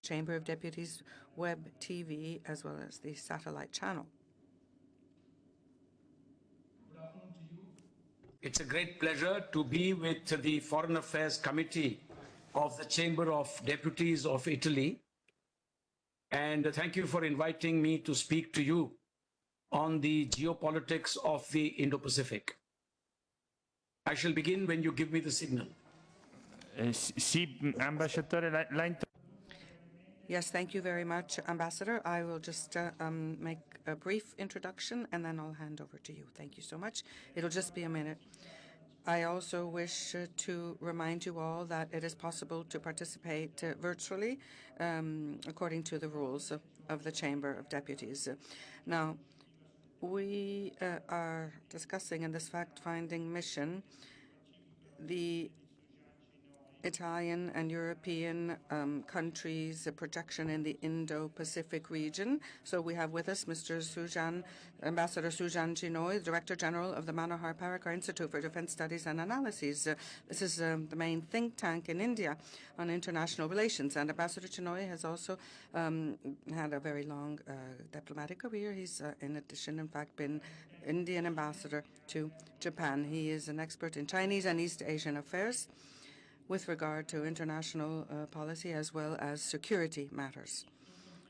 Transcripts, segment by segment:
Chamber of Deputies Web TV, as well as the satellite channel. Good afternoon to you. It's a great pleasure to be with the Foreign Affairs Committee of the Chamber of Deputies of Italy. And thank you for inviting me to speak to you on the geopolitics of the Indo-Pacific. I shall begin when you give me the signal. Yes, thank you very much, Ambassador. I will just make a brief introduction, and then I'll hand over to you. Thank you so much. It'll just be a minute. I also wish to remind you all that it is possible to participate virtually according to the rules of the Chamber of Deputies. Now, we are discussing in this fact-finding mission the Italian and European countries' projection in the Indo-Pacific region. So we have with us Mr. Ambassador Sujan Chinoy, Director General of the Manohar Parrikar Institute for Defence Studies and Analyses. This is the main think tank in India on international relations. And Ambassador Chinoy has also had a very long diplomatic career. He's, in addition, in fact, been Indian ambassador to Japan. He is an expert in Chinese and East Asian affairs with regard to international policy as well as security matters.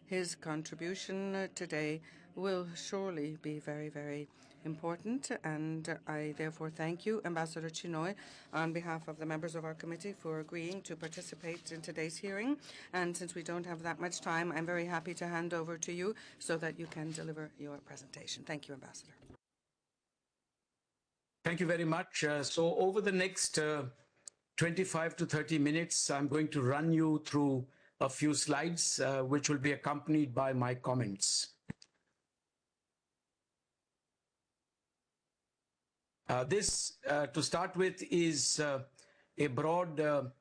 His contribution today will surely be very, very important, and I therefore thank you, Ambassador Chinoy, on behalf of the members of our committee for agreeing to participate in today's hearing. And since we don't have that much time, I'm very happy to hand over to you so that you can deliver your presentation. Thank you, Ambassador. Thank you very much. So over the next 25 to 30 minutes, I'm going to run you through a few slides, which will be accompanied by my comments. This, to start with, is a broad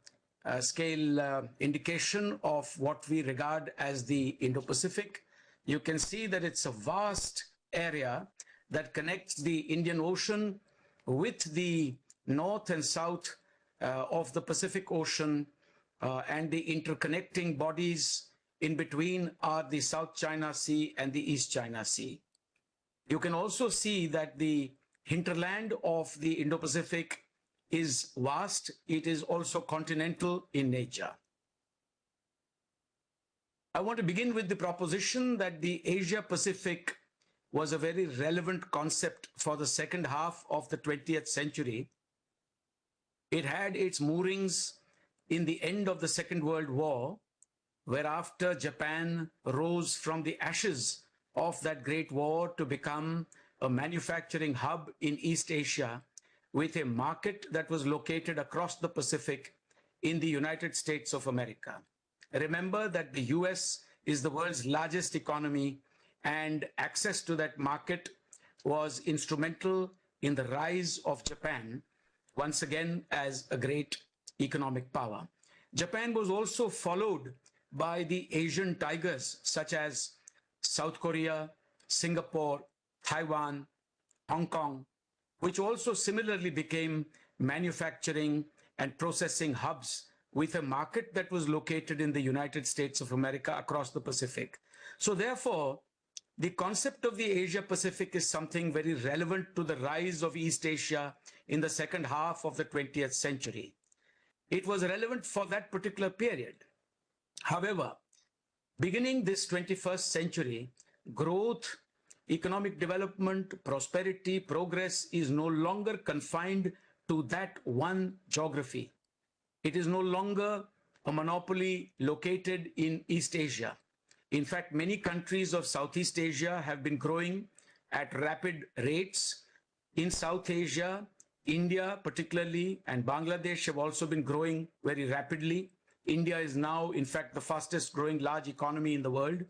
scale indication of what we regard as the Indo-Pacific. You can see that it's a vast area that connects the Indian Ocean with the north and south of the Pacific Ocean, and the interconnecting bodies in between are the South China Sea and the East China Sea. You can also see that the hinterland of the Indo-Pacific is vast. It is also continental in nature. I want to begin with the proposition that the Asia-Pacific was a very relevant concept for the second half of the 20th century. It had its moorings in the end of the Second World War, whereafter Japan rose from the ashes of that great war to become a manufacturing hub in East Asia with a market that was located across the Pacific in the United States of America. Remember that the US is the world's largest economy, and access to that market was instrumental in the rise of Japan, once again as a great economic power. Japan was also followed by the Asian tigers such as South Korea, Singapore, Taiwan, Hong Kong, which also similarly became manufacturing and processing hubs with a market that was located in the United States of America across the Pacific. So therefore, the concept of the Asia-Pacific is something very relevant to the rise of East Asia in the second half of the 20th century. It was relevant for that particular period. However, beginning this 21st century, growth, economic development, prosperity, progress is no longer confined to that one geography. It is no longer a monopoly located in East Asia. In fact, many countries of Southeast Asia have been growing at rapid rates. In South Asia, India particularly, and Bangladesh have also been growing very rapidly. India is now, in fact, the fastest growing large economy in the world.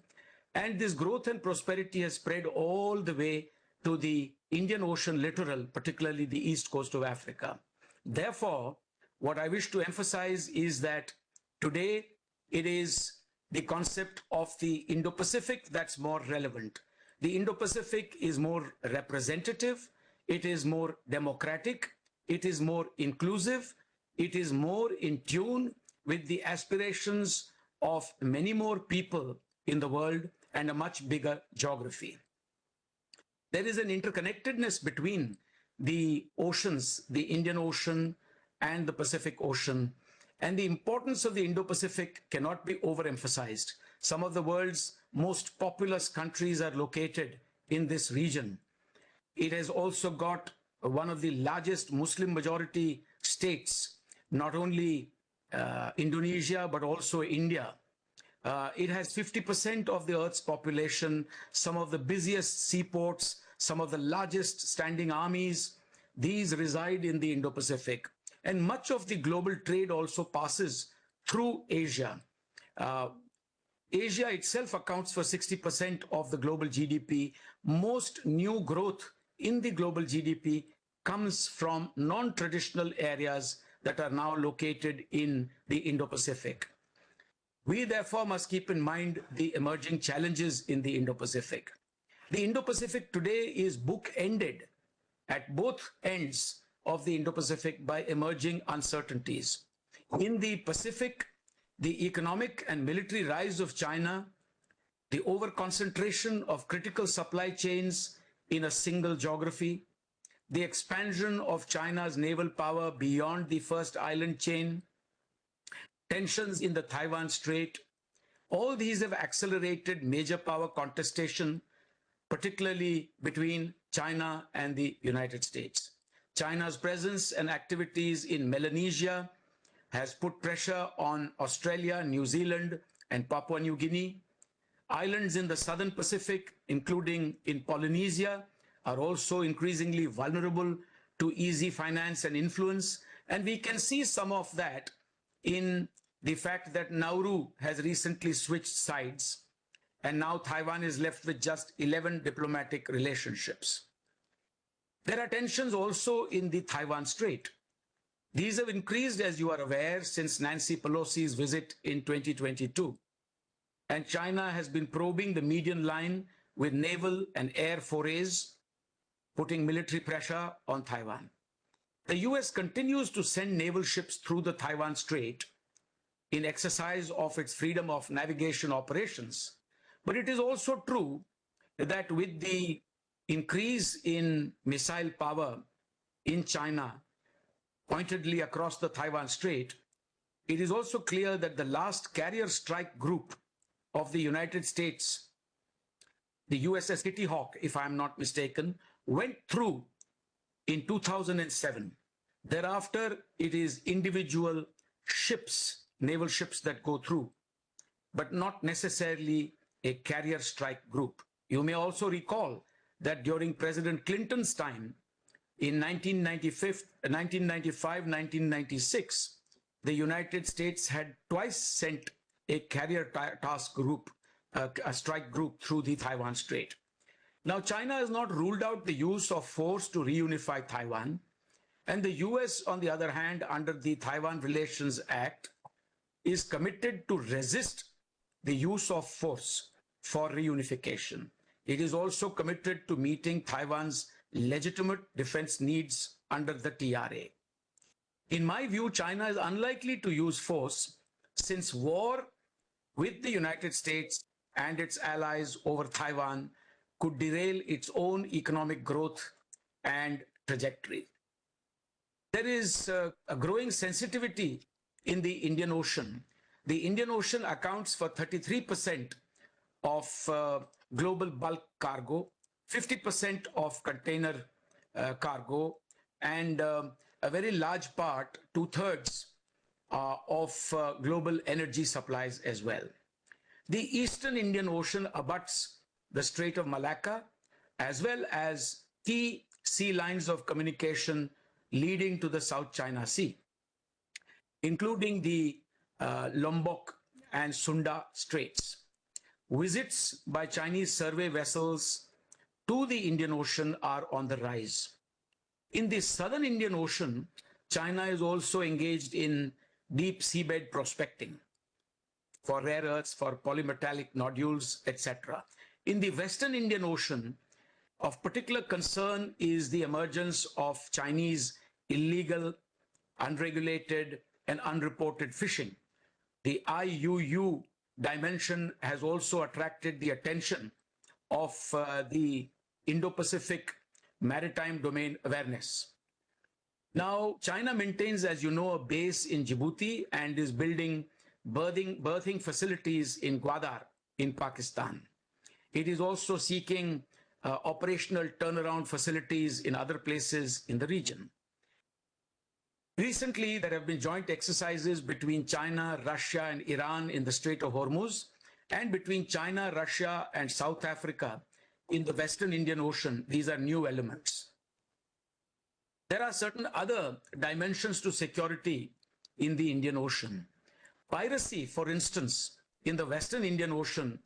And this growth and prosperity has spread all the way to the Indian Ocean littoral, particularly the east coast of Africa. Therefore, what I wish to emphasize is that today it is the concept of the Indo-Pacific that's more relevant. The Indo-Pacific is more representative, it is more democratic, it is more inclusive, it is more in tune with the aspirations of many more people in the world and a much bigger geography. There is an interconnectedness between the oceans, the Indian Ocean and the Pacific Ocean, and the importance of the Indo-Pacific cannot be overemphasized. Some of the world's most populous countries are located in this region. It has also got one of the largest Muslim majority states, not only Indonesia, but also India. It has 50% of the Earth's population, some of the busiest seaports, some of the largest standing armies. These reside in the Indo-Pacific. And much of the global trade also passes through Asia. Asia itself accounts for 60% of the global GDP. Most new growth in the global GDP comes from non-traditional areas that are now located in the Indo-Pacific. We therefore must keep in mind the emerging challenges in the Indo-Pacific. The Indo-Pacific today is book-ended at both ends of the Indo-Pacific by emerging uncertainties. In the Pacific, the economic and military rise of China, the over-concentration of critical supply chains in a single geography, the expansion of China's naval power beyond the first island chain, tensions in the Taiwan Strait, all these have accelerated major power contestation, particularly between China and the United States. China's presence and activities in Melanesia has put pressure on Australia, New Zealand, and Papua New Guinea. Islands in the southern Pacific, including in Polynesia, are also increasingly vulnerable to easy finance and influence. And we can see some of that in the fact that Nauru has recently switched sides, and now Taiwan is left with just 11 diplomatic relationships. There are tensions also in the Taiwan Strait. These have increased, as you are aware, since Nancy Pelosi's visit in 2022. And China has been probing the median line with naval and air forays, putting military pressure on Taiwan. The US continues to send naval ships through the Taiwan Strait in exercise of its freedom of navigation operations. But it is also true that with the increase in missile power in China, pointedly across the Taiwan Strait, it is also clear that the last carrier strike group of the United States, the USS Kitty Hawk, if I'm not mistaken, went through in 2007. Thereafter, it is individual ships, naval ships that go through, but not necessarily a carrier strike group. You may also recall that during President Clinton's time, in 1995, 1996, the United States had twice sent a carrier task group, a strike group through the Taiwan Strait. Now, China has not ruled out the use of force to reunify Taiwan, and the US, on the other hand, under the Taiwan Relations Act, is committed to resist the use of force for reunification. It is also committed to meeting Taiwan's legitimate defense needs under the TRA. In my view, China is unlikely to use force since war with the United States and its allies over Taiwan could derail its own economic growth and trajectory. There is a growing sensitivity in the Indian Ocean. The Indian Ocean accounts for 33% of global bulk cargo, 50% of container cargo, and a very large part, 2/3 of global energy supplies as well. The Eastern Indian Ocean abuts the Strait of Malacca, as well as key sea lines of communication leading to the South China Sea, including the Lombok and Sunda Straits. Visits by Chinese survey vessels to the Indian Ocean are on the rise. In the Southern Indian Ocean, China is also engaged in deep seabed prospecting for rare earths, for polymetallic nodules, etc. In the Western Indian Ocean, of particular concern is the emergence of Chinese illegal, unregulated, and unreported fishing, The IUU dimension has also attracted the attention of the Indo-Pacific maritime domain awareness. Now, China maintains, as you know, a base in Djibouti and is building berthing facilities in Gwadar in Pakistan. It is also seeking operational turnaround facilities in other places in the region. Recently, there have been joint exercises between China, Russia, and Iran in the Strait of Hormuz, and between China, Russia, and South Africa in the Western Indian Ocean. These are new elements. There are certain other dimensions to security in the Indian Ocean. Piracy, for instance, in the Western Indian Ocean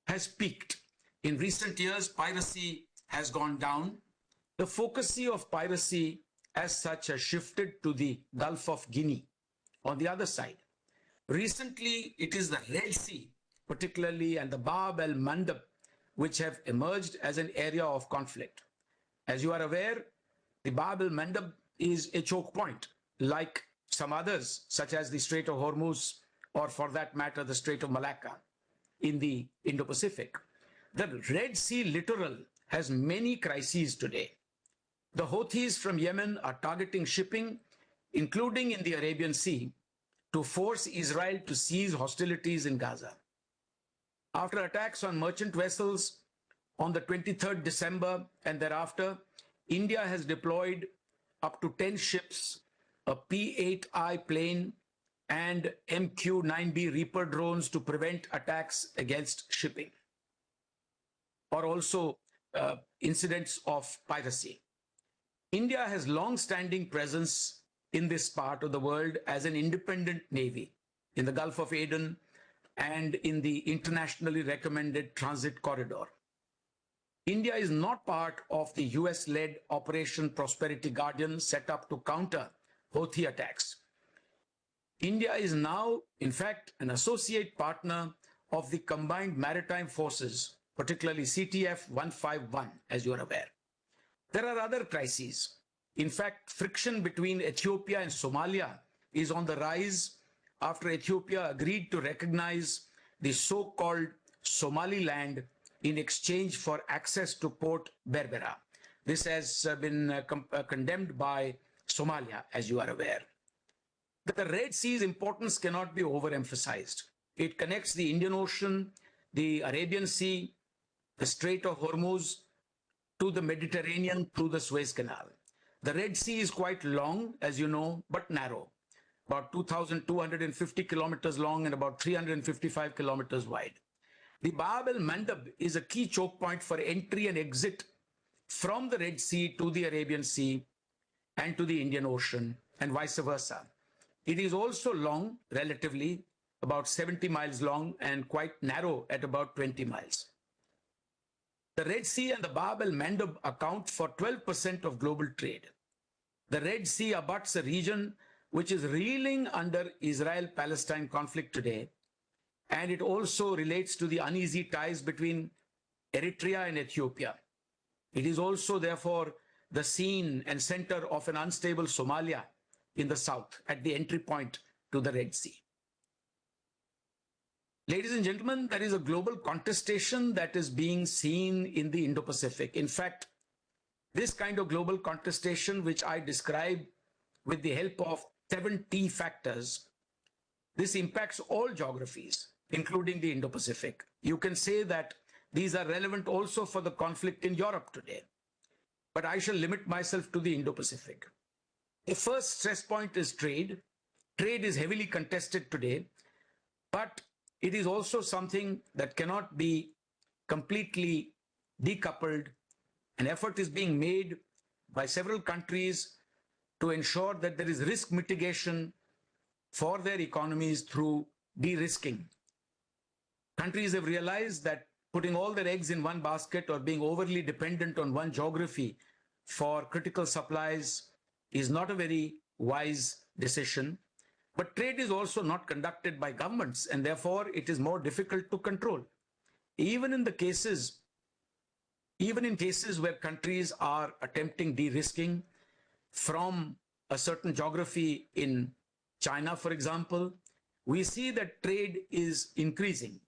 has peaked. In recent years, piracy has gone down. The focus of piracy as such has shifted to the Gulf of Guinea on the other side. Recently, it is the Red Sea, particularly, and the Bab el-Mandab, which have emerged as an area of conflict. As you are aware, the Bab el-Mandab is a choke point, like some others, such as the Strait of Hormuz, or for that matter, the Strait of Malacca in the Indo-Pacific. The Red Sea littoral has many crises today. The Houthis from Yemen are targeting shipping, including in the Arabian Sea, to force Israel to cease hostilities in Gaza. After attacks on merchant vessels on the 23rd December and thereafter, India has deployed up to 10 ships, a P-8I plane, and MQ-9B Reaper drones to prevent attacks against shipping, or also incidents of piracy. India has long-standing presence in this part of the world as an independent navy in the Gulf of Aden and in the internationally recommended transit corridor. India is not part of the US-led Operation Prosperity Guardian set up to counter Houthi attacks. India is now, in fact, an associate partner of the Combined Maritime Forces, particularly CTF 151, as you are aware. There are other crises. In fact, friction between Ethiopia and Somalia is on the rise after Ethiopia agreed to recognize the so-called Somaliland in exchange for access to Port Berbera. This has been condemned by Somalia, as you are aware. The Red Sea's importance cannot be overemphasized. It connects the Indian Ocean, the Arabian Sea, the Strait of Hormuz, to the Mediterranean through the Suez Canal. The Red Sea is quite long, as you know, but narrow, about 2,250 kilometers long and about 355 kilometers wide. The Bab el-Mandab is a key choke point for entry and exit from the Red Sea to the Arabian Sea and to the Indian Ocean and vice versa. It is also long, relatively, about 70 miles long and quite narrow at about 20 miles. The Red Sea and the Bab el-Mandab account for 12% of global trade. The Red Sea abuts a region which is reeling under Israel-Palestine conflict today, and it also relates to the uneasy ties between Eritrea and Ethiopia. It is also, therefore, the scene and center of an unstable Somalia in the south at the entry point to the Red Sea. Ladies and gentlemen, there is a global contestation that is being seen in the Indo-Pacific. In fact, this kind of global contestation, which I describe with the help of 7 T factors, this impacts all geographies, including the Indo-Pacific. You can say that these are relevant also for the conflict in Europe today, but I shall limit myself to the Indo-Pacific. The first stress point is trade. Trade is heavily contested today, but it is also something that cannot be completely decoupled. An effort is being made by several countries to ensure that there is risk mitigation for their economies through de-risking. Countries have realized that putting all their eggs in one basket or being overly dependent on one geography for critical supplies is not a very wise decision. But trade is also not conducted by governments, and therefore it is more difficult to control. Even in cases where countries are attempting de-risking from a certain geography in China, for example, we see that trade is increasing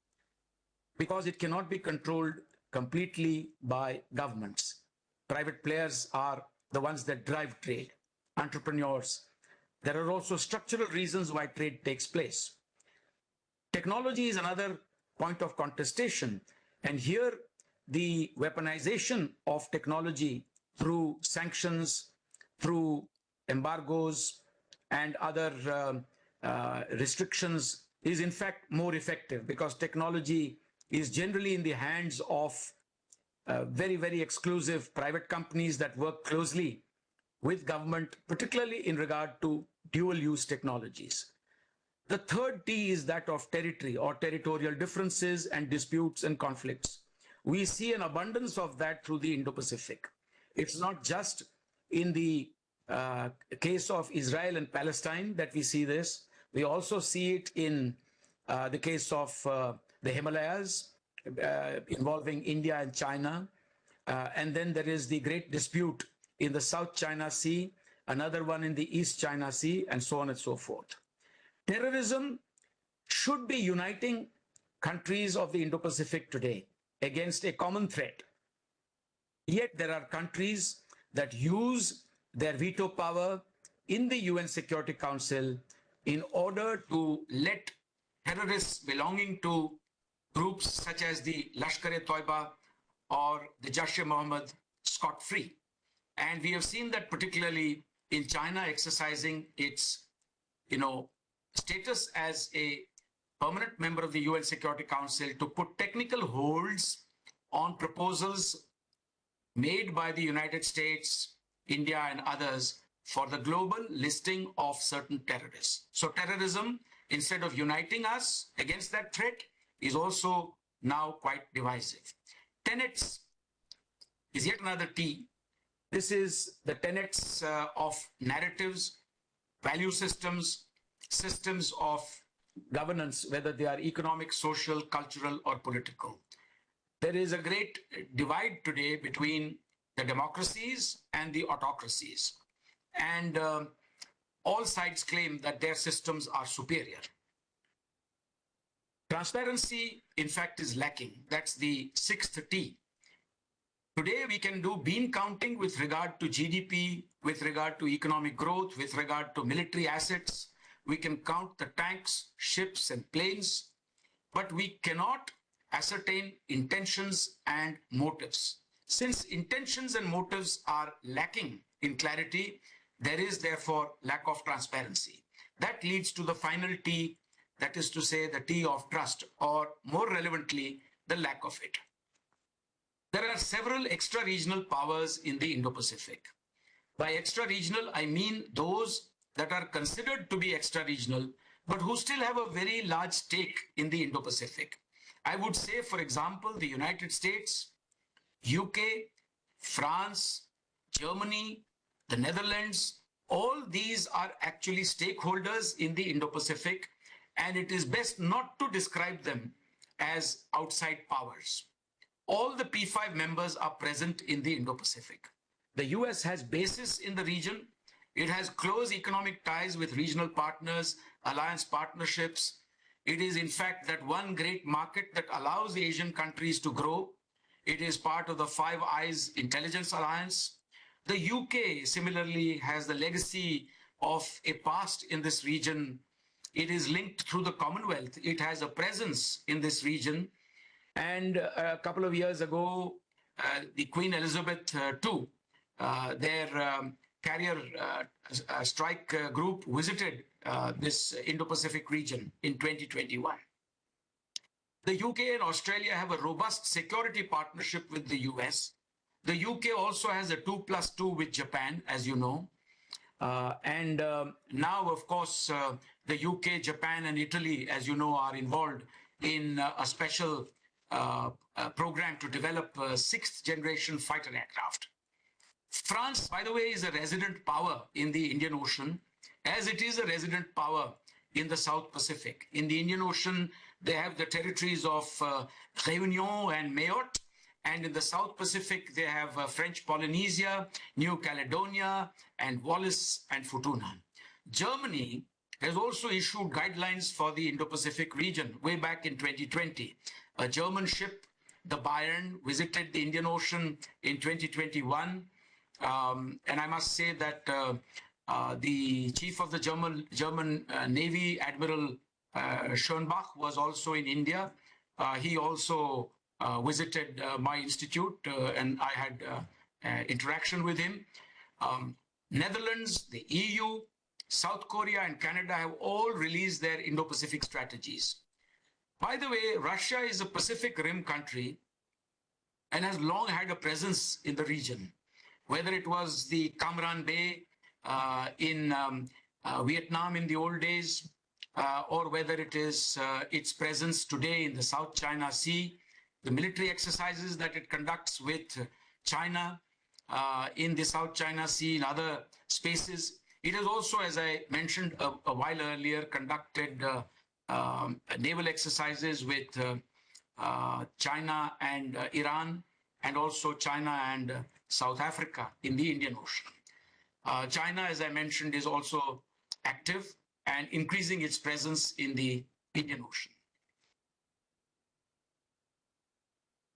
because it cannot be controlled completely by governments. Private players are the ones that drive trade, entrepreneurs. There are also structural reasons why trade takes place. Technology is another point of contestation, and here the weaponization of technology through sanctions, through embargoes, and other restrictions is in fact more effective, because technology is generally in the hands of very, very exclusive private companies that work closely with government, particularly in regard to dual-use technologies. The third T is that of territory or territorial differences and disputes and conflicts. We see an abundance of that through the Indo-Pacific. It's not just in the case of Israel and Palestine that we see this. We also see it in the case of the Himalayas involving India and China. And then there is the great dispute in the South China Sea, another one in the East China Sea, and so on and so forth. Terrorism should be uniting countries of the Indo-Pacific today against a common threat. Yet there are countries that use their veto power in the UN Security Council in order to let terrorists belonging to groups such as the Lashkar-e-Toiba or the Jaish-e-Mohammed scot-free. And we have seen that particularly in China exercising its, status as a permanent member of the UN Security Council to put technical holds on proposals made by the United States, India, and others for the global listing of certain terrorists. So terrorism, instead of uniting us against that threat, is also now quite divisive. Tenets is yet another T. This is the tenets of narratives, value systems, systems of governance, whether they are economic, social, cultural, or political. There is a great divide today between the democracies and the autocracies. And all sides claim that their systems are superior. Transparency, in fact, is lacking. That's the sixth T. Today, we can do bean counting with regard to GDP, with regard to economic growth, with regard to military assets. We can count the tanks, ships, and planes, but we cannot ascertain intentions and motives. Since intentions and motives are lacking in clarity, there is therefore lack of transparency. That leads to the final T, that is to say the T of trust, or more relevantly, the lack of it. There are several extra-regional powers in the Indo-Pacific. By extra-regional, I mean those that are considered to be extra-regional, but who still have a very large stake in the Indo-Pacific. I would say, for example, the United States, UK, France, Germany, the Netherlands, all these are actually stakeholders in the Indo-Pacific, and it is best not to describe them as outside powers. All the P5 members are present in the Indo-Pacific. The US has bases in the region. It has close economic ties with regional partners, alliance partnerships. It is in fact that one great market that allows Asian countries to grow. It is part of the Five Eyes Intelligence Alliance. The UK similarly has the legacy of a past in this region. It is linked through the Commonwealth. It has a presence in this region. And a couple of years ago, the Queen Elizabeth II, their carrier strike group visited this Indo-Pacific region in 2021. The UK and Australia have a robust security partnership with the US. The UK also has a 2+2 with Japan, as you know. Now, of course, the UK, Japan, and Italy, as you know, are involved in a special program to develop a sixth-generation fighter aircraft. France, by the way, is a resident power in the Indian Ocean, as it is a resident power in the South Pacific. In the Indian Ocean, they have the territories of Réunion and Mayotte, and in the South Pacific, they have French Polynesia, New Caledonia, and Wallis and Futuna. Germany has also issued guidelines for the Indo-Pacific region way back in 2020. A German ship, the Bayern, visited the Indian Ocean in 2021. And I must say that the chief of the German Navy, Admiral Schönbach, was also in India. He also visited my institute, and I had interaction with him. Netherlands, the EU, South Korea, and Canada have all released their Indo-Pacific strategies. By the way, Russia is a Pacific Rim country and has long had a presence in the region, whether it was the Cam Ranh Bay in Vietnam in the old days, or whether it is its presence today in the South China Sea, the military exercises that it conducts with China in the South China Sea, in other spaces. It has also, as I mentioned a while earlier, conducted naval exercises with China and Iran, and also China and South Africa in the Indian Ocean. China, as I mentioned, is also active and increasing its presence in the Indian Ocean.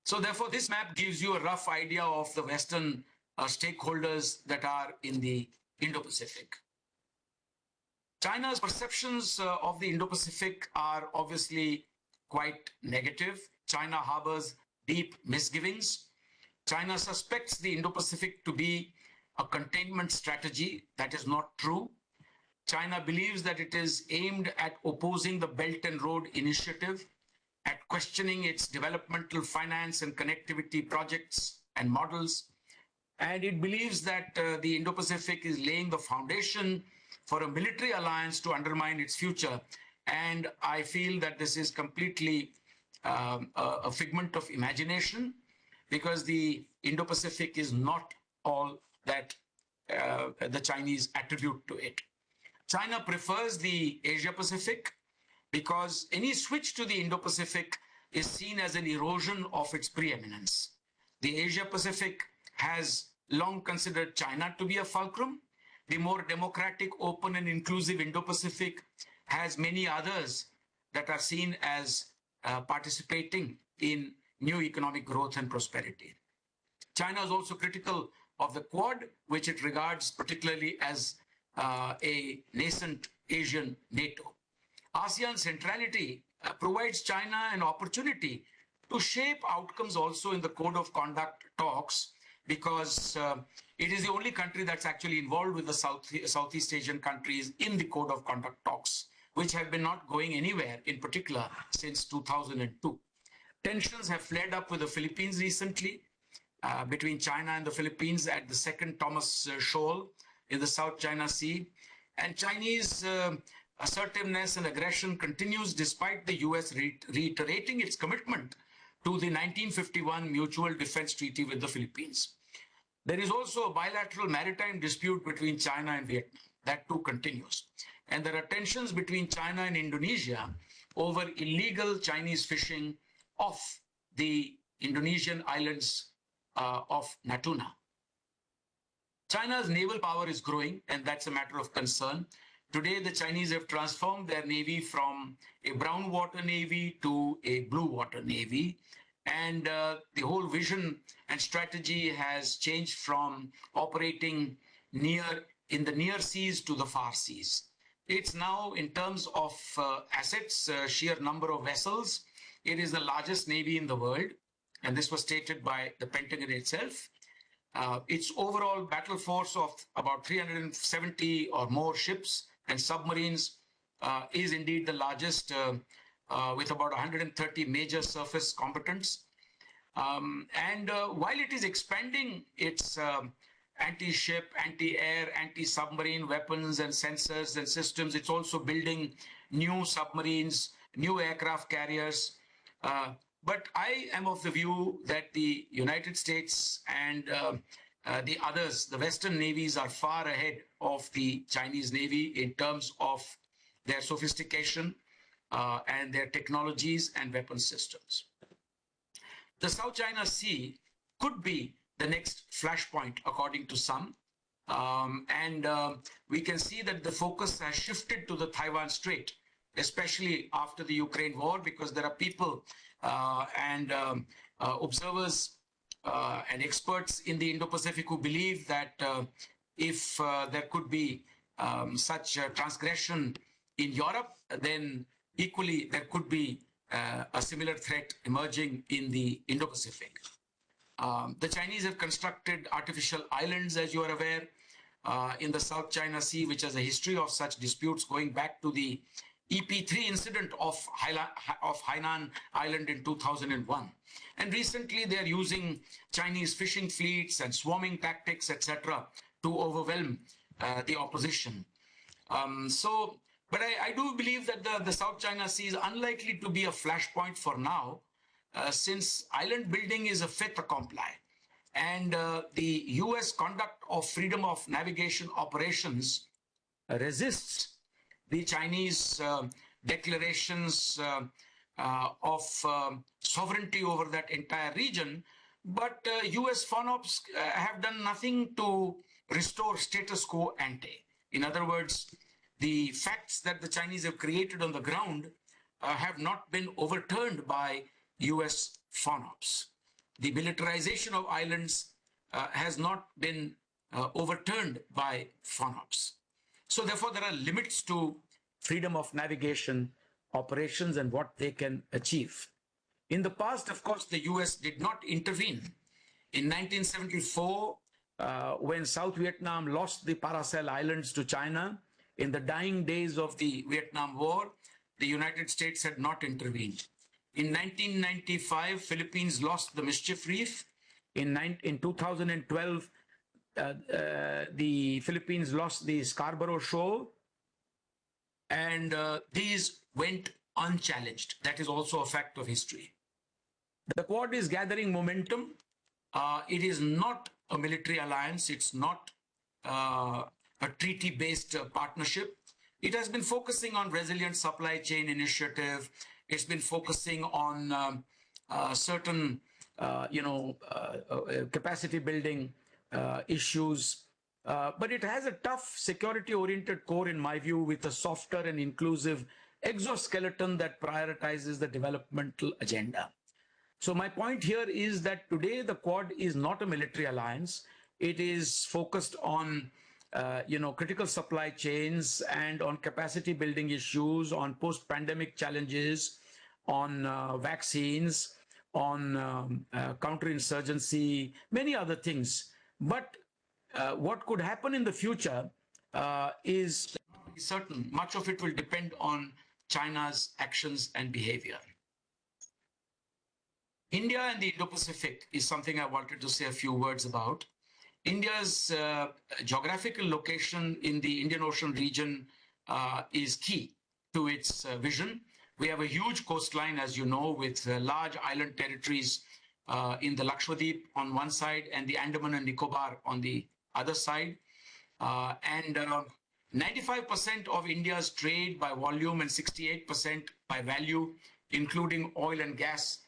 So therefore, this map gives you a rough idea of the Western stakeholders that are in the Indo-Pacific. China's perceptions of the Indo-Pacific are obviously quite negative. China harbors deep misgivings. China suspects the Indo-Pacific to be a containment strategy. That is not true. China believes that it is aimed at opposing the Belt and Road Initiative, at questioning its developmental finance and connectivity projects and models. And it believes that the Indo-Pacific is laying the foundation for a military alliance to undermine its future. And I feel that this is completely a figment of imagination, because the Indo-Pacific is not all that the Chinese attribute to it. China prefers the Asia-Pacific because any switch to the Indo-Pacific is seen as an erosion of its preeminence. The Asia-Pacific has long considered China to be a fulcrum. The more democratic, open, and inclusive Indo-Pacific has many others that are seen as participating in new economic growth and prosperity. China is also critical of the Quad, which it regards particularly as a nascent Asian NATO. ASEAN centrality provides China an opportunity to shape outcomes also in the Code of Conduct talks, because it is the only country that's actually involved with the Southeast Asian countries in the Code of Conduct talks, which have been not going anywhere, in particular since 2002. Tensions have flared up with the Philippines recently, between China and the Philippines at the second Thomas Shoal in the South China Sea. And Chinese assertiveness and aggression continues despite the US reiterating its commitment to the 1951 Mutual Defense Treaty with the Philippines. There is also a bilateral maritime dispute between China and Vietnam. That too continues. And there are tensions between China and Indonesia over illegal Chinese fishing off the Indonesian islands of Natuna. China's naval power is growing, and that's a matter of concern. Today, the Chinese have transformed their navy from a brown water navy to a blue water navy. And the whole vision and strategy has changed from operating in the near seas to the far seas. It's now, in terms of assets, sheer number of vessels, it is the largest navy in the world. And this was stated by the Pentagon itself. Its overall battle force of about 370 or more ships and submarines is indeed the largest, with about 130 major surface combatants. And while it is expanding its anti-ship, anti-air, anti-submarine weapons and sensors and systems, it's also building new submarines, new aircraft carriers. But I am of the view that the United States and the others, the Western navies, are far ahead of the Chinese Navy in terms of their sophistication and their technologies and weapon systems. The South China Sea could be the next flashpoint, according to some. We can see that the focus has shifted to the Taiwan Strait, especially after the Ukraine war, because there are people and observers and experts in the Indo-Pacific who believe that if there could be such transgression in Europe, then equally there could be a similar threat emerging in the Indo-Pacific. The Chinese have constructed artificial islands, as you are aware, in the South China Sea, which has a history of such disputes going back to the EP3 incident of Hainan Island in 2001. And recently they are using Chinese fishing fleets and swarming tactics, etc., to overwhelm the opposition. But I do believe that the South China Sea is unlikely to be a flashpoint for now, since island building is a fait accompli. And the US conduct of freedom of navigation operations resists the Chinese declarations of sovereignty over that entire region. But US FONOPs have done nothing to restore status quo ante. In other words, the facts that the Chinese have created on the ground have not been overturned by US FONOPs. The militarization of islands has not been overturned by FONOPs. So therefore, there are limits to freedom of navigation operations and what they can achieve. In the past, of course, the US did not intervene. In 1974, when South Vietnam lost the Paracel Islands to China, in the dying days of the Vietnam War, the United States had not intervened. In 1995, Philippines lost the Mischief Reef. In 2012, the Philippines lost the Scarborough Shoal. And these went unchallenged. That is also a fact of history. The Quad is gathering momentum. It is not a military alliance. It's not a treaty-based partnership. It has been focusing on resilient supply chain initiative. It's been focusing on certain, capacity building issues. But it has a tough security-oriented core, in my view, with a softer and inclusive exoskeleton that prioritizes the developmental agenda. So my point here is that today the Quad is not a military alliance. It is focused on critical supply chains and on capacity building issues, on post-pandemic challenges, on vaccines, on counterinsurgency, many other things. But what could happen in the future is certain. Much of it will depend on China's actions and behavior. India and the Indo-Pacific is something I wanted to say a few words about. India's geographical location in the Indian Ocean region is key to its vision. We have a huge coastline, as you know, with large island territories in the Lakshadweep on one side and the Andaman and Nicobar on the other side. 95% of India's trade by volume and 68% by value, including oil and gas,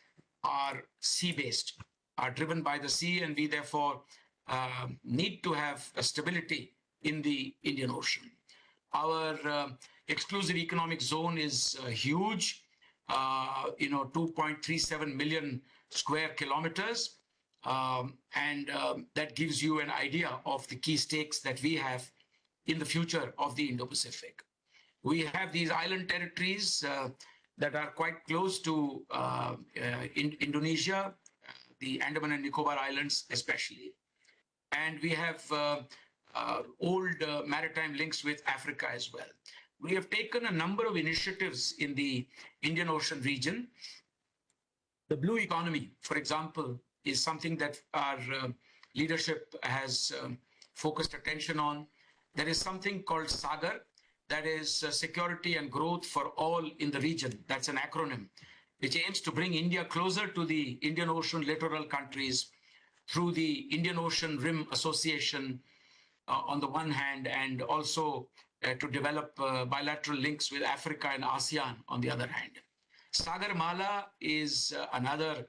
are sea-based, are driven by the sea, and we therefore need to have a stability in the Indian Ocean. Our exclusive economic zone is huge, 2.37 million square kilometers, and that gives you an idea of the key stakes that we have in the future of the Indo-Pacific. We have these island territories that are quite close to Indonesia, the Andaman and Nicobar Islands especially. And we have old maritime links with Africa as well. We have taken a number of initiatives in the Indian Ocean region. The blue economy, for example, is something that our leadership has focused attention on. There is something called SAGAR, that is Security and Growth for All in the region. That's an acronym, which aims to bring India closer to the Indian Ocean littoral countries through the Indian Ocean Rim Association on the one hand, and also to develop bilateral links with Africa and ASEAN on the other hand. Sagarmala is another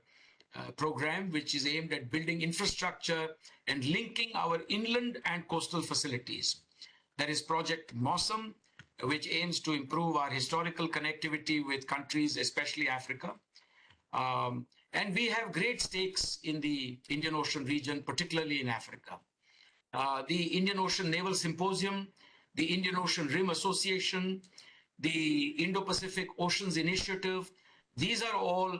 program, which is aimed at building infrastructure and linking our inland and coastal facilities. There is Project MOSM, which aims to improve our historical connectivity with countries, especially Africa. And we have great stakes in the Indian Ocean region, particularly in Africa. The Indian Ocean Naval Symposium, the Indian Ocean Rim Association, the Indo-Pacific Oceans Initiative, these are all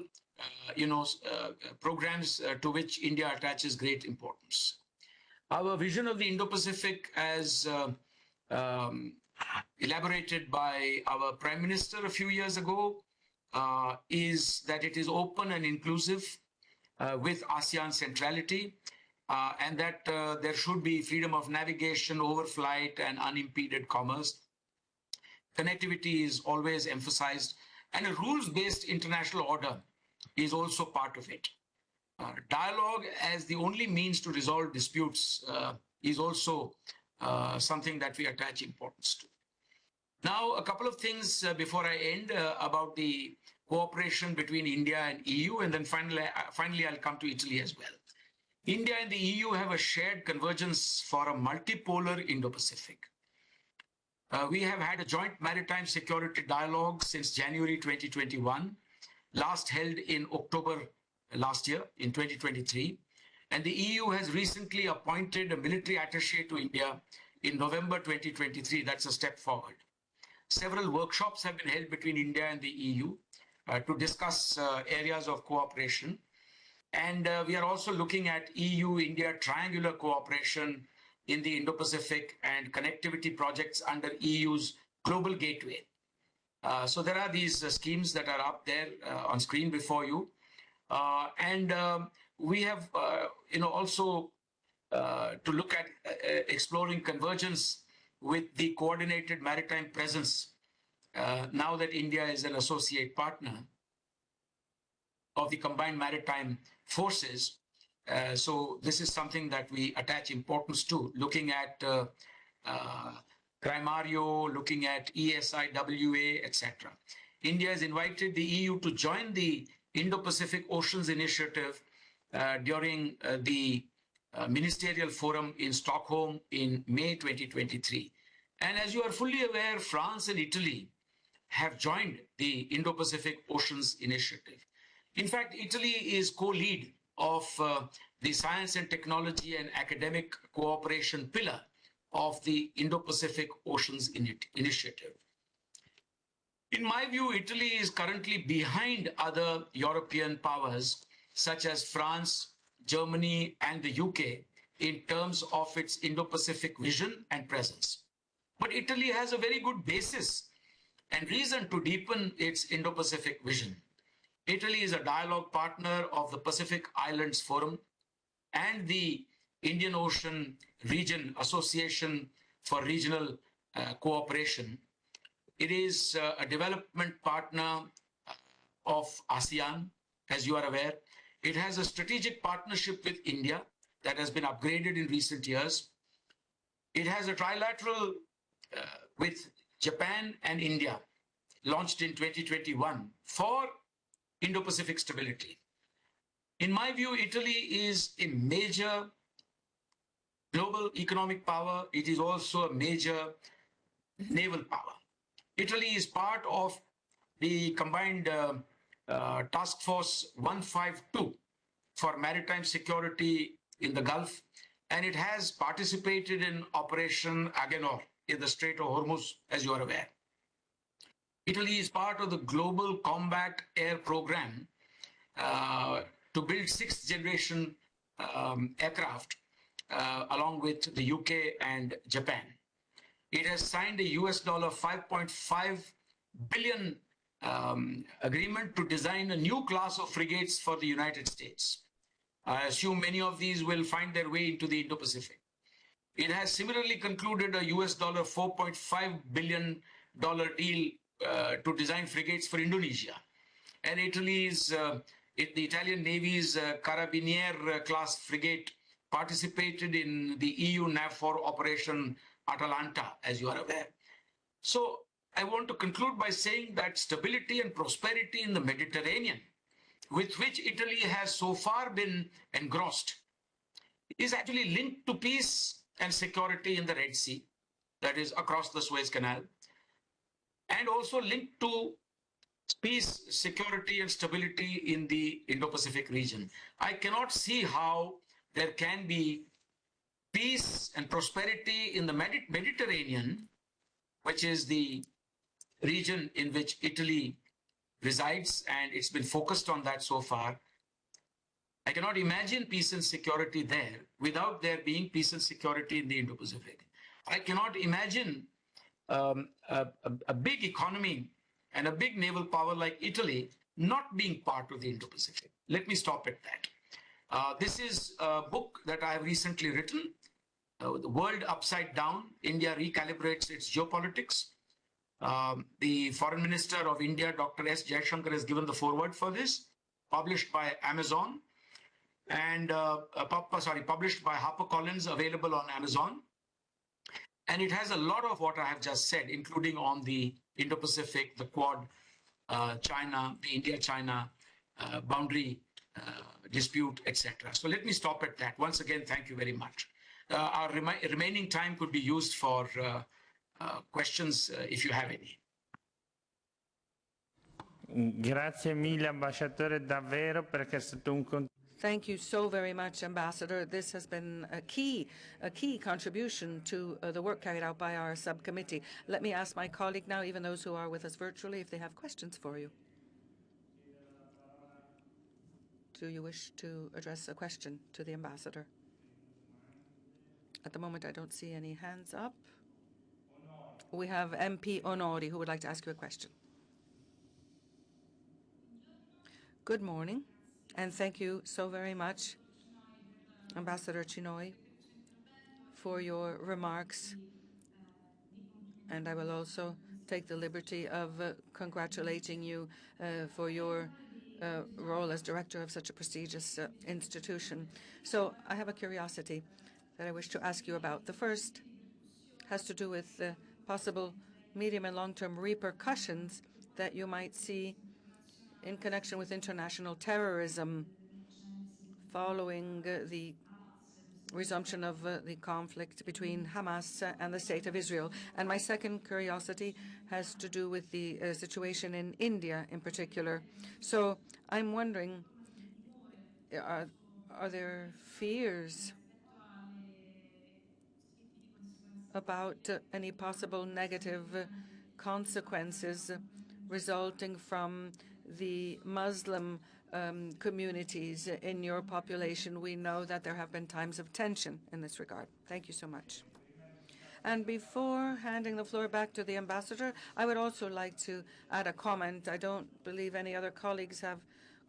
programs to which India attaches great importance. Our vision of the Indo-Pacific, as elaborated by our Prime Minister a few years ago, is that it is open and inclusive with ASEAN centrality, and that there should be freedom of navigation, overflight, and unimpeded commerce. Connectivity is always emphasized, and a rules-based international order is also part of it. Dialogue as the only means to resolve disputes is also something that we attach importance to. Now, a couple of things before I end about the cooperation between India and EU, and then finally I'll come to Italy as well. India and the EU have a shared convergence for a multipolar Indo-Pacific. We have had a joint maritime security dialogue since January 2021, last held in October last year, in 2023. And the EU has recently appointed a military attaché to India in November 2023. That's a step forward. Several workshops have been held between India and the EU to discuss areas of cooperation. And we are also looking at EU-India triangular cooperation in the Indo-Pacific and connectivity projects under EU's Global Gateway. So there are these schemes that are up there on screen before you. And we have also to look at exploring convergence with the coordinated maritime presence now that India is an associate partner of the combined maritime forces. So this is something that we attach importance to, looking at Crimario, looking at ESIWA, etc. India has invited the EU to join the Indo-Pacific Oceans Initiative during the Ministerial Forum in Stockholm in May 2023. And as you are fully aware, France and Italy have joined the Indo-Pacific Oceans Initiative. In fact, Italy is co-lead of the science and technology and academic cooperation pillar of the Indo-Pacific Oceans Initiative. In my view, Italy is currently behind other European powers such as France, Germany, and the UK in terms of its Indo-Pacific vision and presence. But Italy has a very good basis and reason to deepen its Indo-Pacific vision. Italy is a dialogue partner of the Pacific Islands Forum and the Indian Ocean Region Association for Regional Cooperation. It is a development partner of ASEAN, as you are aware. It has a strategic partnership with India that has been upgraded in recent years. It has a trilateral with Japan and India, launched in 2021 for Indo-Pacific stability. In my view, Italy is a major global economic power. It is also a major naval power. Italy is part of the combined Task Force 152 for maritime security in the Gulf, and it has participated in Operation Agenor in the Strait of Hormuz, as you are aware. Italy is part of the Global Combat Air Program to build sixth-generation aircraft along with the UK and Japan. It has signed a US $5.5 billion agreement to design a new class of frigates for the United States. I assume many of these will find their way into the Indo-Pacific. It has similarly concluded a US $4.5 billion deal to design frigates for Indonesia. And Italy's, the Italian Navy's Carabiniere class frigate participated in the EU NAVFOR Operation Atalanta, as you are aware. So I want to conclude by saying that stability and prosperity in the Mediterranean with which Italy has so far been engrossed is actually linked to peace and security in the Red Sea, that is across the Suez Canal, and also linked to peace, security, and stability in the Indo-Pacific region. I cannot see how there can be peace and prosperity in the Mediterranean, which is the region in which Italy resides, and it's been focused on that so far. I cannot imagine peace and security there without there being peace and security in the Indo-Pacific. I cannot imagine a big economy and a big naval power like Italy not being part of the Indo-Pacific. Let me stop at that. This is a book that I have recently written, The World Upside Down, India Recalibrates Its Geopolitics. The Foreign Minister of India, Dr. S. Jaishankar, has given the foreword for this, published by Amazon, and published by HarperCollins, available on Amazon. And it has a lot of what I have just said, including on the Indo-Pacific, the Quad, China, the India-China boundary dispute, etc. So let me stop at that. Once again, thank you very much. Our remaining time could be used for questions if you have any. Grazie mille, ambasciatore, davvero, perché è stato un Thank you so very much, Ambassador. This has been a key contribution to the work carried out by our subcommittee. Let me ask my colleague now, even those who are with us virtually, if they have questions for you. Do you wish to address a question to the Ambassador? At the moment, I don't see any hands up. We have MP Onori, who would like to ask you a question. Good morning, and thank you so very much, Ambassador Chinoy, for your remarks. And I will also take the liberty of congratulating you for your role as director of such a prestigious institution. So I have a curiosity that I wish to ask you about. The first has to do with possible medium and long-term repercussions that you might see in connection with international terrorism following the resumption of the conflict between Hamas and the State of Israel. And my second curiosity has to do with the situation in India in particular. So I'm wondering, are there fears about any possible negative consequences resulting from the Muslim communities in your population? We know that there have been times of tension in this regard. Thank you so much. And before handing the floor back to the ambassador, I would also like to add a comment. I don't believe any other colleagues have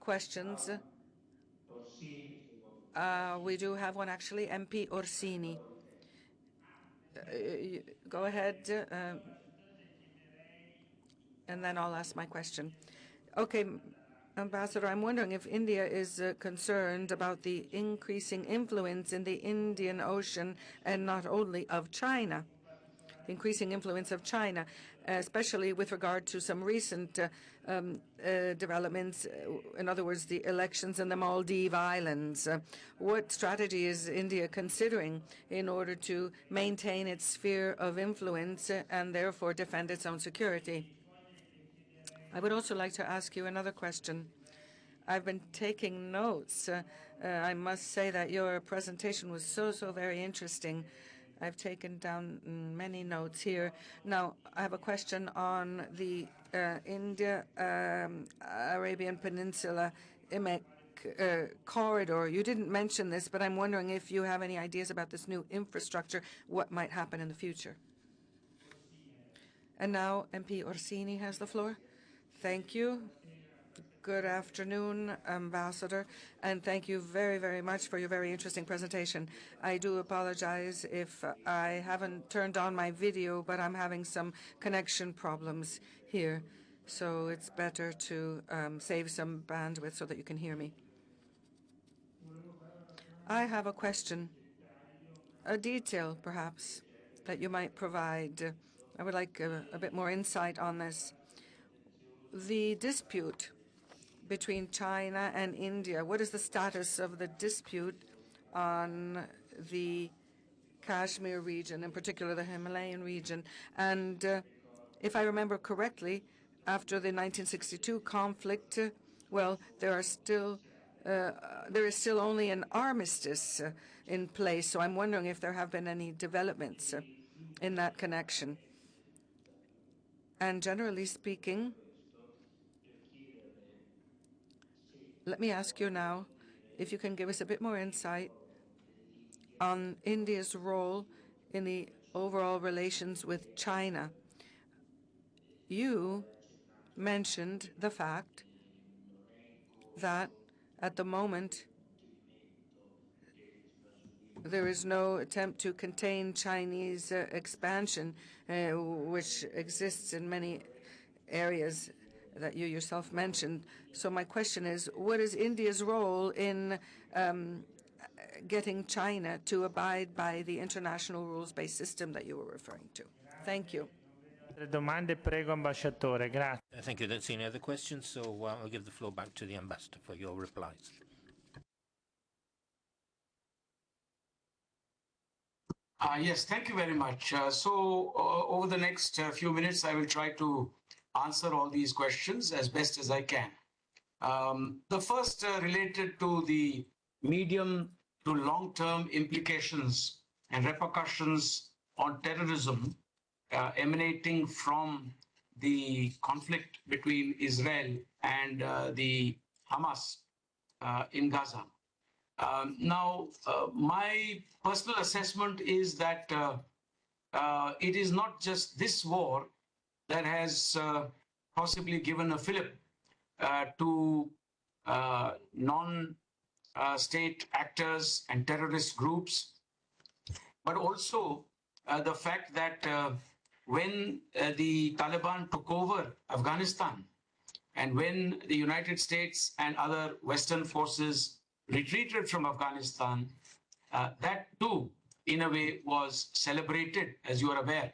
questions. We do have one, actually, MP Orsini. Go ahead, and then I'll ask my question. Okay, Ambassador, I'm wondering if India is concerned about the increasing influence in the Indian Ocean, and not only of China, the increasing influence of China, especially with regard to some recent developments, in other words, the elections in the Maldives Islands. What strategy is India considering in order to maintain its sphere of influence and therefore defend its own security? I would also like to ask you another question. I've been taking notes. I must say that your presentation was so very interesting. I've taken down many notes here. Now, I have a question on the India-Arabian Peninsula IMEC corridor. You didn't mention this, but I'm wondering if you have any ideas about this new infrastructure, what might happen in the future. And now MP Orsini has the floor. Thank you. Good afternoon, Ambassador, and thank you very much for your very interesting presentation. I do apologize if I haven't turned on my video, but I'm having some connection problems here, so it's better to save some bandwidth so that you can hear me. I have a question, a detail perhaps, that you might provide. I would like a bit more insight on this. The dispute between China and India. What is the status of the dispute on the Kashmir region, in particular the Himalayan region? And if I remember correctly, after the 1962 conflict, well, there is still only an armistice in place. So I'm wondering if there have been any developments in that connection. And generally speaking, let me ask you now if you can give us a bit more insight on India's role in the overall relations with China. You mentioned the fact that at the moment there is no attempt to contain Chinese expansion, which exists in many areas that you yourself mentioned. So my question is, what is India's role in getting China to abide by the international rules-based system that you were referring to? Thank you. Domande, prego, ambasciatore. Grazie. Thank you. Don't see any other questions, so I'll give the floor back to the ambassador for your replies. Yes, thank you very much. Over the next few minutes, I will try to answer all these questions as best as I can. The first related to the medium to long-term implications and repercussions on terrorism emanating from the conflict between Israel and the Hamas in Gaza. My personal assessment is that it is not just this war that has possibly given a fillip to non-state actors and terrorist groups, but also the fact that when the Taliban took over Afghanistan and when the United States and other Western forces retreated from Afghanistan, that too, in a way, was celebrated, as you are aware,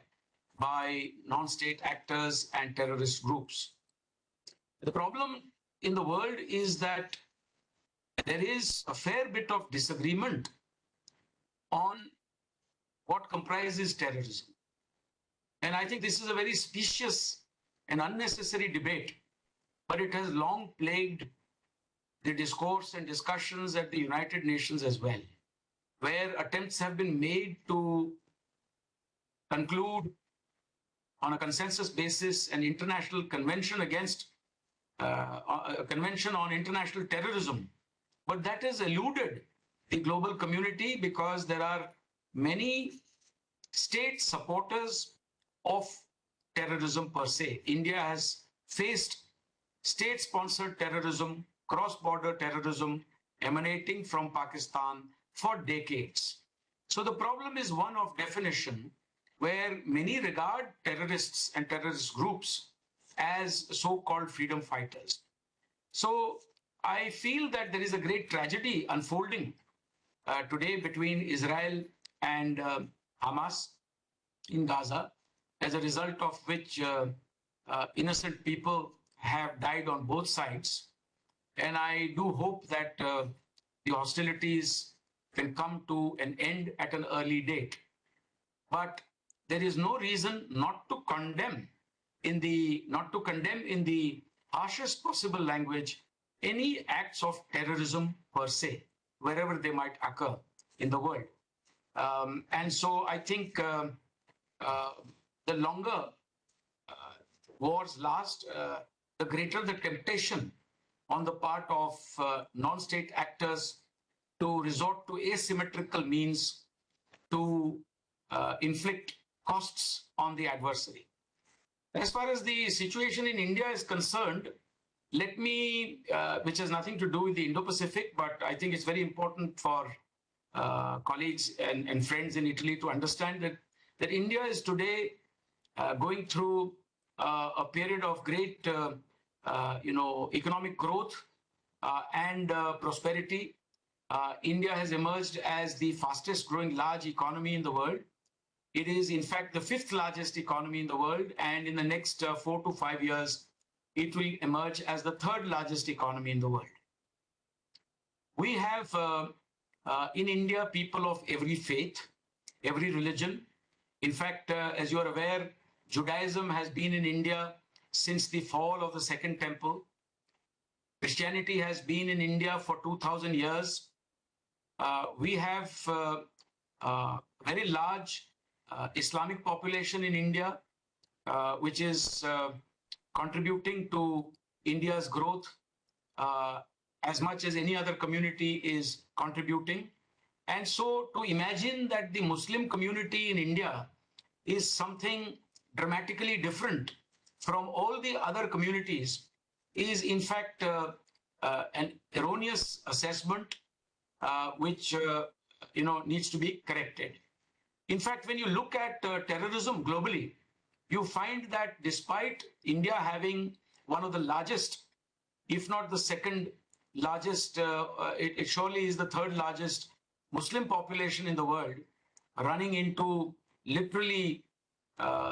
by non-state actors and terrorist groups. The problem in the world is that there is a fair bit of disagreement on what comprises terrorism. And I think this is a very specious and unnecessary debate, but it has long plagued the discourse and discussions at the United Nations as well, where attempts have been made to conclude on a consensus basis an international convention against a convention on international terrorism. But that has eluded the global community because there are many state supporters of terrorism per se. India has faced state-sponsored terrorism, cross-border terrorism emanating from Pakistan for decades. So the problem is one of definition, where many regard terrorists and terrorist groups as so-called freedom fighters. So I feel that there is a great tragedy unfolding today between Israel and Hamas in Gaza, as a result of which innocent people have died on both sides. And I do hope that the hostilities can come to an end at an early date. But there is no reason not to condemn in the harshest possible language any acts of terrorism per se, wherever they might occur in the world. And so I think the longer wars last, the greater the temptation on the part of non-state actors to resort to asymmetrical means to inflict costs on the adversary. As far as the situation in India is concerned, let me, which has nothing to do with the Indo-Pacific, but I think it's very important for colleagues and friends in Italy to understand that India is today going through a period of great economic growth and prosperity. India has emerged as the fastest growing large economy in the world. It is, in fact, the 5th largest economy in the world. And in the next 4 to 5 years, it will emerge as the third largest economy in the world. We have in India people of every faith, every religion. In fact, as you are aware, Judaism has been in India since the fall of the Second Temple. Christianity has been in India for 2,000 years. We have very large Islamic population in India, which is contributing to India's growth as much as any other community is contributing. And so to imagine that the Muslim community in India is something dramatically different from all the other communities is in fact an erroneous assessment which needs to be corrected. In fact, when you look at terrorism globally, you find that despite India having one of the largest, if not the second largest, it surely is the third largest Muslim population in the world, running into literally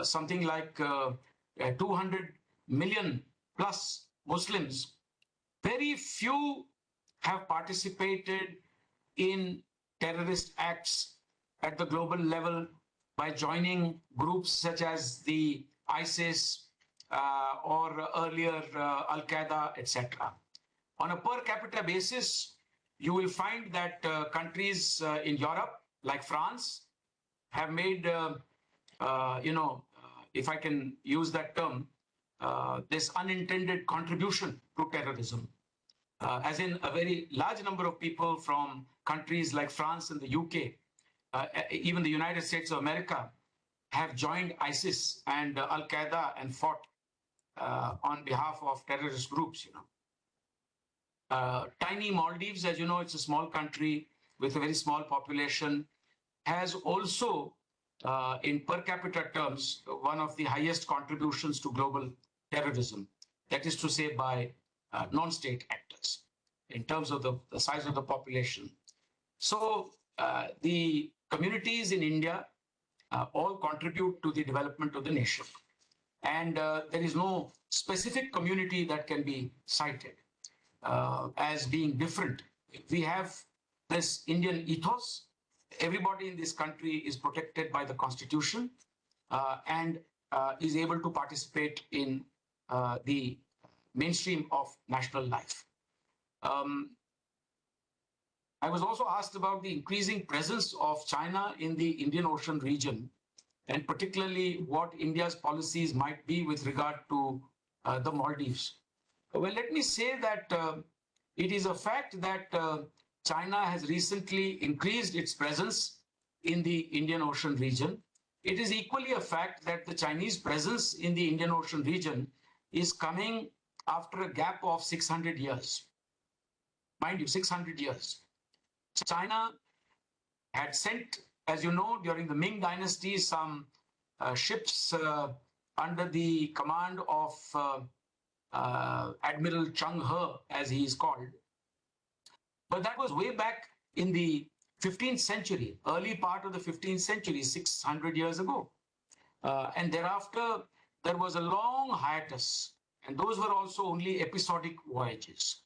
something like 200 million plus Muslims, very few have participated in terrorist acts at the global level by joining groups such as the ISIS or earlier Al-Qaeda, etc. On a per capita basis, you will find that countries in Europe, like France, have made, if I can use that term, this unintended contribution to terrorism. As in a very large number of people from countries like France and the UK, even the United States of America, have joined ISIS and Al-Qaeda and fought on behalf of terrorist groups. Tiny Maldives, as you know, it's a small country with a very small population, has also, in per capita terms, one of the highest contributions to global terrorism. That is to say, by non-state actors in terms of the size of the population. So the communities in India all contribute to the development of the nation. And there is no specific community that can be cited as being different. We have this Indian ethos. Everybody in this country is protected by the Constitution and is able to participate in the mainstream of national life. I was also asked about the increasing presence of China in the Indian Ocean region, and particularly what India's policies might be with regard to the Maldives. Well, let me say that it is a fact that China has recently increased its presence in the Indian Ocean region. It is equally a fact that the Chinese presence in the Indian Ocean region is coming after a gap of 600 years. Mind you, 600 years. China had sent, as you know, during the Ming Dynasty, some ships under the command of Admiral Cheng He, as he is called. But that was way back in the 15th century, early part of the 15th century, 600 years ago. And thereafter, there was a long hiatus, and those were also only episodic voyages.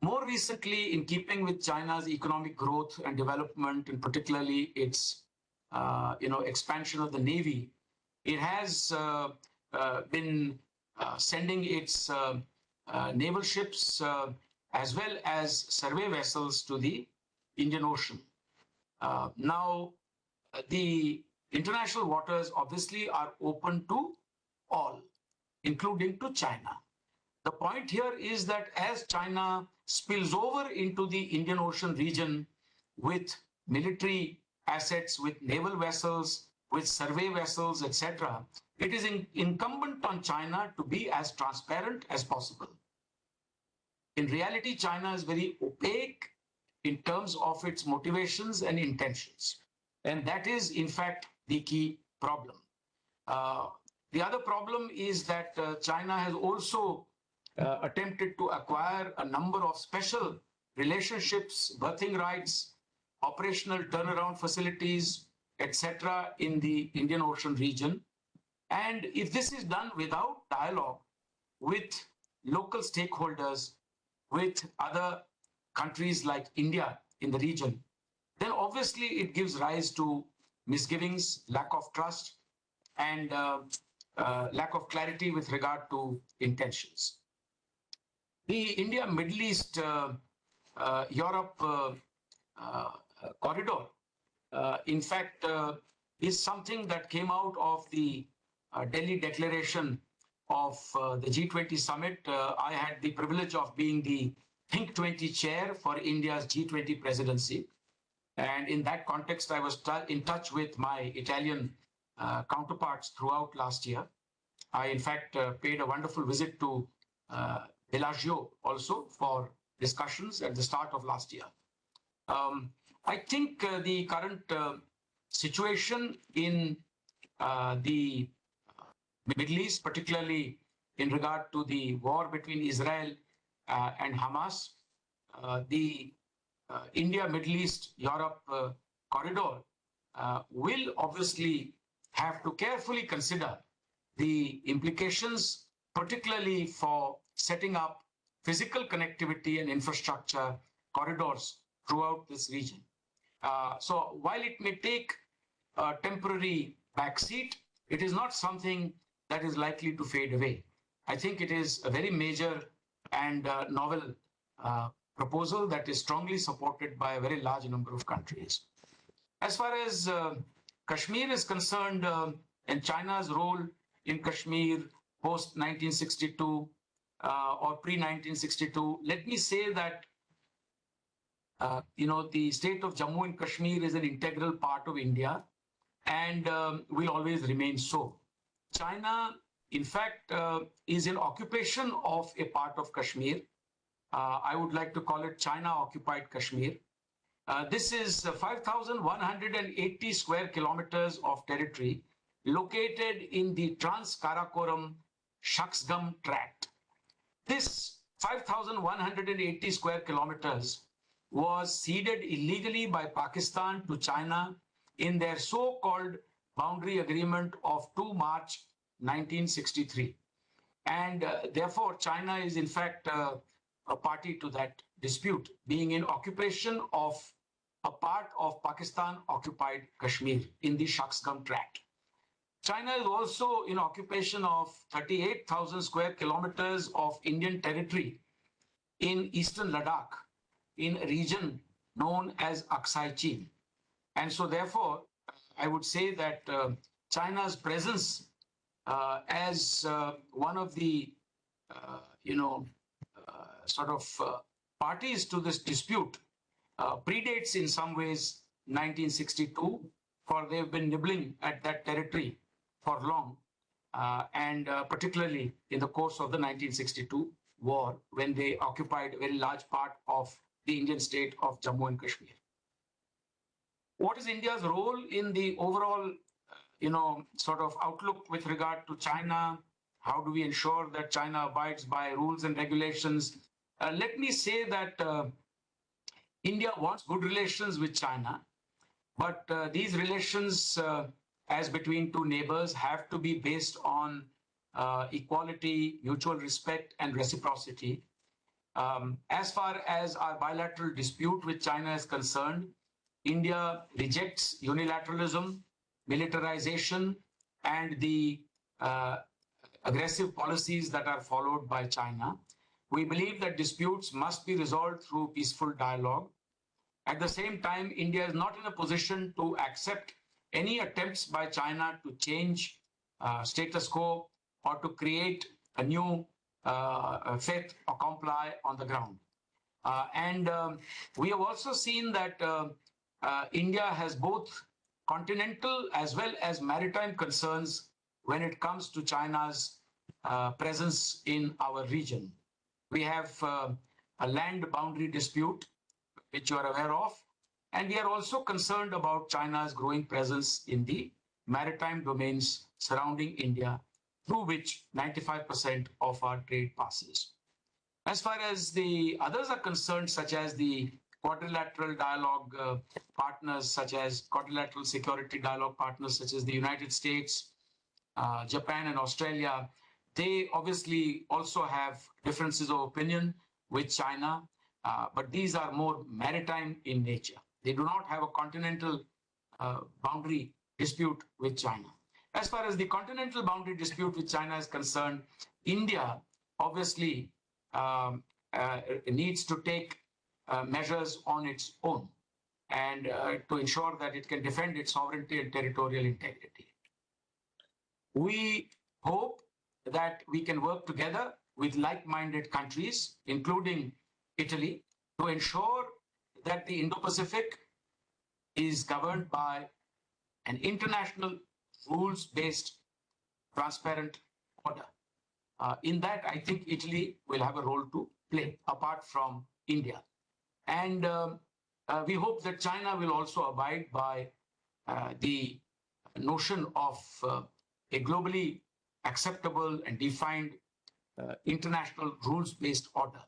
More recently, in keeping with China's economic growth and development, and particularly its expansion of the Navy, it has been sending its naval ships as well as survey vessels to the Indian Ocean. Now, the international waters obviously are open to all, including to China. The point here is that as China spills over into the Indian Ocean region with military assets, with naval vessels, with survey vessels, etc., it is incumbent on China to be as transparent as possible. In reality, China is very opaque in terms of its motivations and intentions. And that is, in fact, the key problem. The other problem is that China has also attempted to acquire a number of special relationships, birthing rights, operational turnaround facilities, etc. in the Indian Ocean region. And if this is done without dialogue, with local stakeholders, with other countries like India in the region, then obviously it gives rise to misgivings, lack of trust, and lack of clarity with regard to intentions. The India, Middle East, Europe corridor, in fact, is something that came out of the Delhi Declaration of the G20 summit. I had the privilege of being the Think 20 chair for India's G20 presidency. And in that context, I was in touch with my Italian counterparts throughout last year. I, in fact, paid a wonderful visit to Bellagio also for discussions at the start of last year. I think the current situation in the Middle East, particularly in regard to the war between Israel and Hamas, the India, Middle East, Europe corridor will obviously have to carefully consider the implications, particularly for setting up physical connectivity and infrastructure corridors throughout this region. So while it may take a temporary backseat, it is not something that is likely to fade away. I think it is a very major and novel proposal that is strongly supported by a very large number of countries. As far as Kashmir is concerned, and China's role in Kashmir post 1962 or pre 1962, let me say that the state of Jammu and Kashmir is an integral part of India and will always remain so. China, in fact, is in occupation of a part of Kashmir. I would like to call it China-occupied Kashmir. This is 5,180 square kilometers of territory located in the Trans-Karakoram Shaksgam Tract. This 5,180 square kilometers was ceded illegally by Pakistan to China in their so-called boundary agreement of 2 March 1963. And therefore, China is in fact a party to that dispute, being in occupation of a part of Pakistan-occupied Kashmir in the Shaksgam Tract. China is also in occupation of 38,000 square kilometers of Indian territory in eastern Ladakh, in a region known as Aksai Chin. And so therefore, I would say that China's presence as one of the, parties to this dispute predates in some ways 1962, for they've been nibbling at that territory for long, and particularly in the course of the 1962 war, when they occupied a very large part of the Indian state of Jammu and Kashmir. What is India's role in the overall, outlook with regard to China? How do we ensure that China abides by rules and regulations? Let me say that India wants good relations with China, but these relations, as between two neighbors, have to be based on equality, mutual respect, and reciprocity. As far as our bilateral dispute with China is concerned, India rejects unilateralism, militarization, and the aggressive policies that are followed by China. We believe that disputes must be resolved through peaceful dialogue. At the same time, India is not in a position to accept any attempts by China to change status quo or to create a new fait accompli on the ground. We have also seen that India has both continental as well as maritime concerns when it comes to China's presence in our region. We have a land boundary dispute, which you are aware of, and we are also concerned about China's growing presence in the maritime domains surrounding India, through which 95% of our trade passes. As far as the others are concerned, such as the quadrilateral dialogue partners, such as quadrilateral security dialogue partners, such as the United States, Japan, and Australia, They obviously also have differences of opinion with China, but these are more maritime in nature. They do not have a continental boundary dispute with China. As far as the continental boundary dispute with China is concerned, India obviously needs to take measures on its own and to ensure that it can defend its sovereignty and territorial integrity. We hope that we can work together with like-minded countries, including Italy, to ensure that the Indo-Pacific is governed by an international rules-based, transparent order. In that, I think Italy will have a role to play, apart from India. And we hope that China will also abide by the notion of a globally acceptable and defined international rules-based order.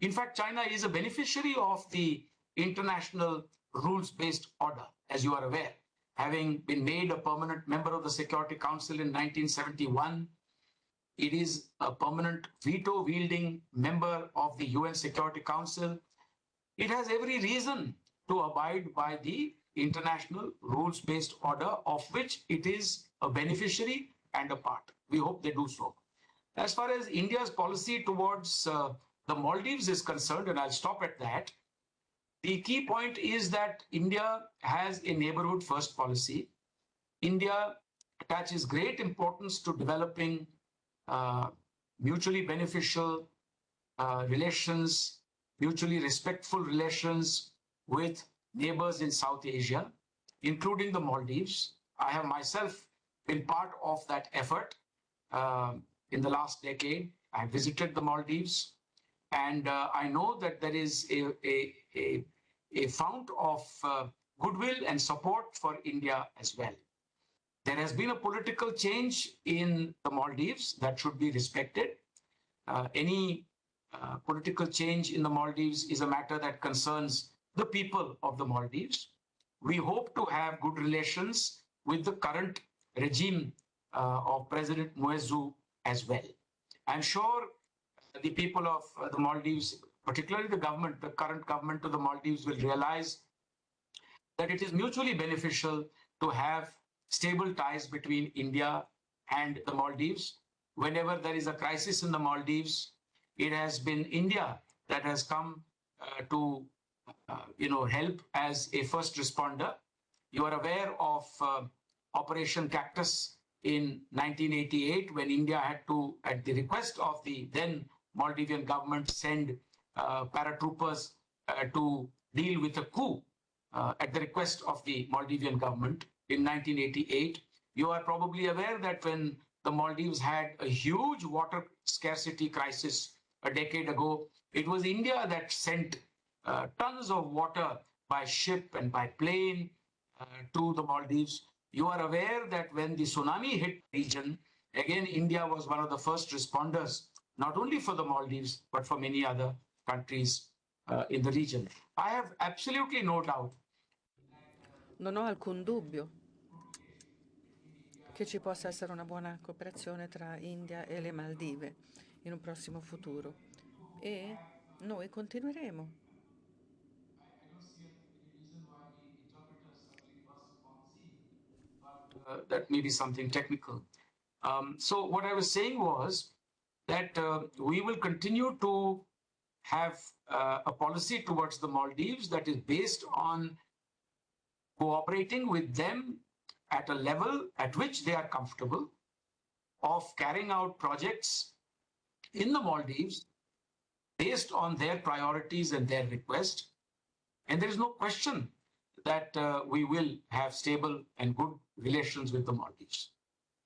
In fact, China is a beneficiary of the international rules-based order, as you are aware, having been made a permanent member of the Security Council in 1971. It is a permanent veto-wielding member of the UN Security Council. It has every reason to abide by the international rules-based order, of which it is a beneficiary and a part. We hope they do so. As far as India's policy towards the Maldives is concerned, and I'll stop at that, the key point is that India has a neighborhood first policy. India attaches great importance to developing mutually beneficial relations, mutually respectful relations with neighbors in South Asia, including the Maldives. I have myself been part of that effort in the last decade. I visited the Maldives, and I know that there is a fount of goodwill and support for India as well. There has been a political change in the Maldives that should be respected. Any political change in the Maldives is a matter that concerns the people of the Maldives. We hope to have good relations with the current regime of President Muezzu as well. I'm sure the people of the Maldives, particularly the government, the current government of the Maldives, will realize that it is mutually beneficial to have stable ties between India and the Maldives. Whenever there is a crisis in the Maldives, it has been India that has come to help as a first responder. You are aware of Operation Cactus in 1988, when India had to, at the request of the then Maldivian government, send paratroopers to deal with a coup at the request of the Maldivian government in 1988. You are probably aware that when the Maldives had a huge water scarcity crisis a decade ago, it was India that sent tons of water by ship and by plane to the Maldives. You are aware that when the tsunami hit the region, again, India was one of the first responders, not only for the Maldives, but for many other countries in the region. I have absolutely no doubt. Non ho alcun dubbio che ci possa essere una buona cooperazione tra India e le Maldive in un prossimo futuro, e noi continueremo. That may be something technical. So what I was saying was that we will continue to have a policy towards the Maldives that is based on cooperating with them at a level at which they are comfortable, of carrying out projects in the Maldives based on their priorities and their request. And there is no question that we will have stable and good relations with the Maldives.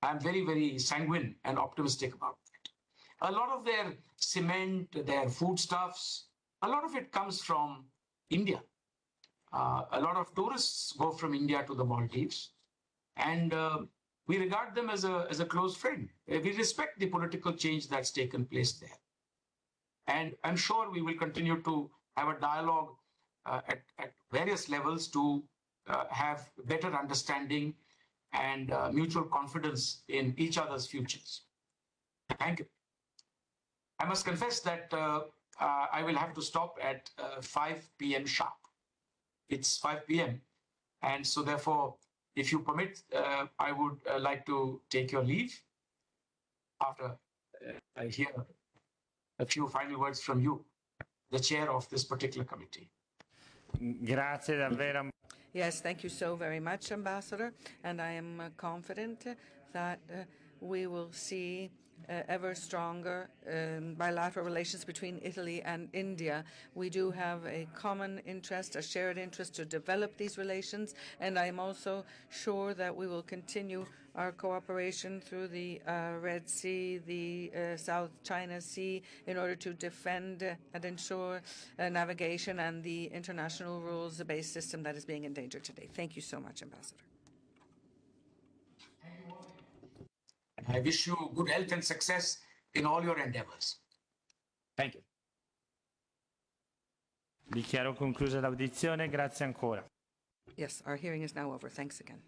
I'm very, very sanguine and optimistic about that. A lot of their cement, their foodstuffs, a lot of it comes from India. A lot of tourists go from India to the Maldives, and we regard them as a close friend. We respect the political change that's taken place there. And I'm sure we will continue to have a dialogue at various levels to have better understanding and mutual confidence in each other's futures. Thank you. I must confess that I will have to stop at 5 p.m. sharp. It's 5 p.m. And so therefore, if you permit, I would like to take your leave after I hear a few final words from you, the chair of this particular committee. Grazie davvero. Yes, thank you so very much, Ambassador. And I am confident that we will see ever stronger bilateral relations between Italy and India. We do have a common interest, a shared interest to develop these relations, and I am also sure that we will continue our cooperation through the Red Sea, the South China Sea, in order to defend and ensure navigation and the international rules-based system that is being endangered today. Thank you so much, Ambassador. I wish you good health and success in all your endeavors. Thank you. Dichiaro conclusa l'audizione, grazie ancora. Yes, our hearing is now over. Thanks again.